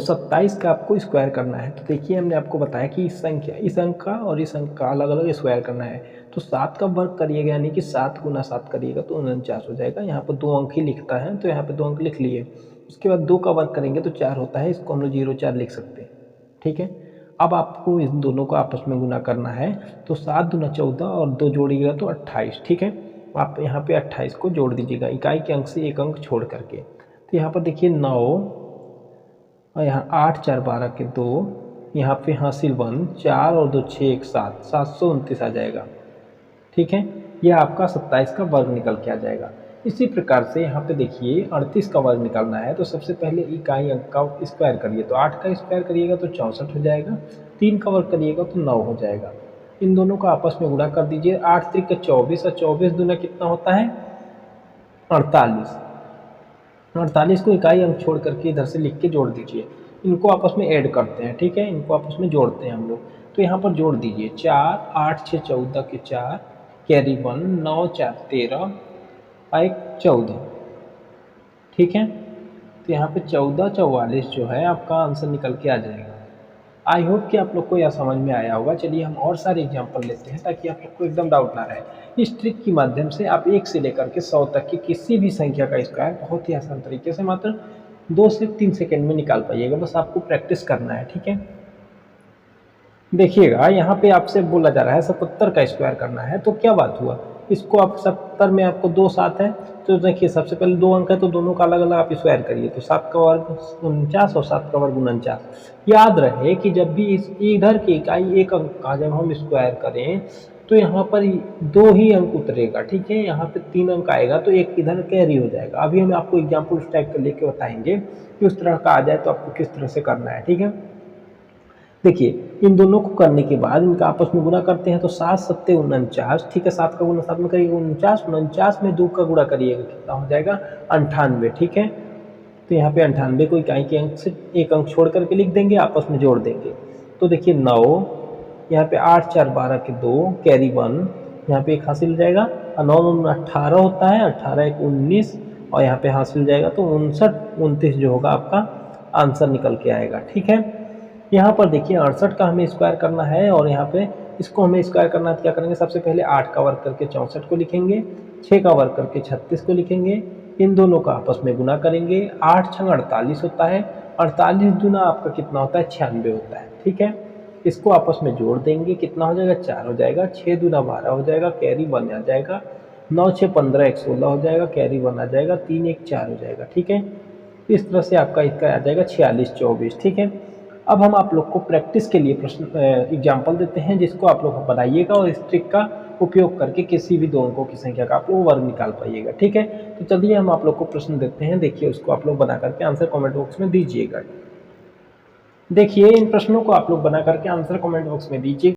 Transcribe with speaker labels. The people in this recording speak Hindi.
Speaker 1: 27 का आपको स्क्वायर करना है। तो देखिए हमने आपको बताया कि इस अंक का और इस अंक का अलग अलग स्क्वायर करना है। तो 7 का वर्ग करिएगा, यानी कि 7 गुना 7 करिएगा तो 49 हो जाएगा। यहाँ पर 2 अंक ही लिखता है तो यहाँ पे 2 अंक लिख लिए। उसके बाद 2 का वर्ग करेंगे तो 4 होता है, इसको हम लोग 0 4 लिख सकते हैं। ठीक है, अब आपको इन दोनों को आपस में गुना करना है। तो 7 दूना 14 और 2 जोड़िएगा तो 28। ठीक है, आप यहाँ पे 28 को जोड़ दीजिएगा इकाई के अंक से एक अंक छोड़ करके। तो यहाँ पर देखिए 9 और यहाँ 8 4 12 के 2, यहाँ पे हासिल 1 4 और 2 6 1 7 729 आ जाएगा। ठीक है, यह आपका 27 का वर्ग निकल के आ जाएगा। इसी प्रकार से यहाँ पे देखिए 38 का वर्ग निकालना है। तो सबसे पहले इकाई अंक का स्क्वायर करिए। तो 8 का स्क्वायर करिएगा तो 64 हो जाएगा। 3 का वर्ग करिएगा तो 9 हो जाएगा। इन दोनों को आपस में गुणा कर दीजिए। 8 3 का 24 और 24 दूना कितना होता है 48। 48 को इकाई अंक छोड़ करके इधर से लिख के जोड़ दीजिए। इनको आपस में ऐड करते हैं। ठीक है, इनको आपस में जोड़ते हैं हम लोग। तो यहाँ पर जोड़ दीजिए 4 8 6 14 के 4 कैरी 1 9 4 13 और 1 14। ठीक है, तो यहाँ पे 14 44 जो है आपका आंसर निकल के आ जाएगा। आई होप कि आप लोग को यह समझ में आया होगा। चलिए हम और सारे एग्जाम्पल लेते हैं ताकि आप लोग को एकदम डाउट ना रहे। इस ट्रिक की माध्यम से आप 1 से लेकर के 100 तक की किसी भी संख्या का स्क्वायर बहुत ही आसान तरीके से मात्र 2 से 3 सेकंड में निकाल पाइएगा। बस आपको प्रैक्टिस करना है। ठीक है, देखिएगा यहाँ पे आपसे बोला जा रहा है 77 का स्क्वायर करना है। तो क्या बात हुआ, इसको आप 70 में आपको 2 7 है। तो देखिए सबसे पहले 2 अंक है तो दोनों का अलग अलग आप स्क्वायर करिए। तो 7 का वर्ग 49 और 7 का वर्ग 49। याद रहे कि जब भी इस इधर की इकाई एक अंक का जब हम स्क्वायर करें तो यहाँ पर 2 ही अंक उतरेगा। ठीक है, यहाँ पे 3 अंक आएगा तो एक इधर कैरी हो जाएगा। अभी हम आपको एग्जाम्पल उस टाइप का लेके बताएंगे कि उस तरह का आ जाए तो आपको किस तरह से करना है। ठीक है, देखिए इन दोनों को करने के बाद इनका आपस में गुणा करते हैं। तो 7 7 49। ठीक है, 7 का गुना 7 में करिएगा 49। 49 में 2 का गुणा करिएगा कितना हो जाएगा 98। ठीक है, तो यहाँ पे 98 को इकाई के अंक से एक अंक छोड़ करके लिख देंगे, आपस में जोड़ देंगे। तो देखिए 9, यहाँ पे 8 4 12 के 2 कैरी 1, यहाँ पे एक हासिल हो जाएगा। 9 18 होता है, 18 1 19 और यहाँ पे हासिल जाएगा तो 59 29 जो होगा आपका आंसर निकल के आएगा। ठीक है, यहाँ पर देखिए 68 का हमें स्क्वायर करना है और यहाँ पे इसको हमें स्क्वायर करना है तो क्या करेंगे, सबसे पहले 8 का वर्ग करके 64 को लिखेंगे, 6 का वर्ग करके 36 को लिखेंगे। इन दोनों का आपस में गुना करेंगे। 8 6 48 होता है, 48 दूना आपका कितना होता है 96 होता है। ठीक है, इसको आपस में जोड़ देंगे, कितना हो जाएगा 4 हो जाएगा। 6 दूना 12 हो जाएगा, कैरी 1 आ जाएगा। 9 6 15 1 16 हो जाएगा, कैरी 1 आ जाएगा। 3 1 4 हो जाएगा। ठीक है, इस तरह से आपका इसका आ जाएगा 46 24। ठीक है, अब हम आप लोग को प्रैक्टिस के लिए प्रश्न एग्जाम्पल देते हैं जिसको आप लोग बनाइएगा और इस ट्रिक का उपयोग करके किसी भी 2 अंकों की संख्या का आप लोग वर्ग निकाल पाइएगा। ठीक है, तो चलिए हम आप लोग को प्रश्न देते हैं। देखिए उसको आप लोग बना करके आंसर कमेंट बॉक्स में दीजिएगा। देखिए इन प्रश्नों को आप लोग बना करके आंसर कमेंट बॉक्स में दीजिए।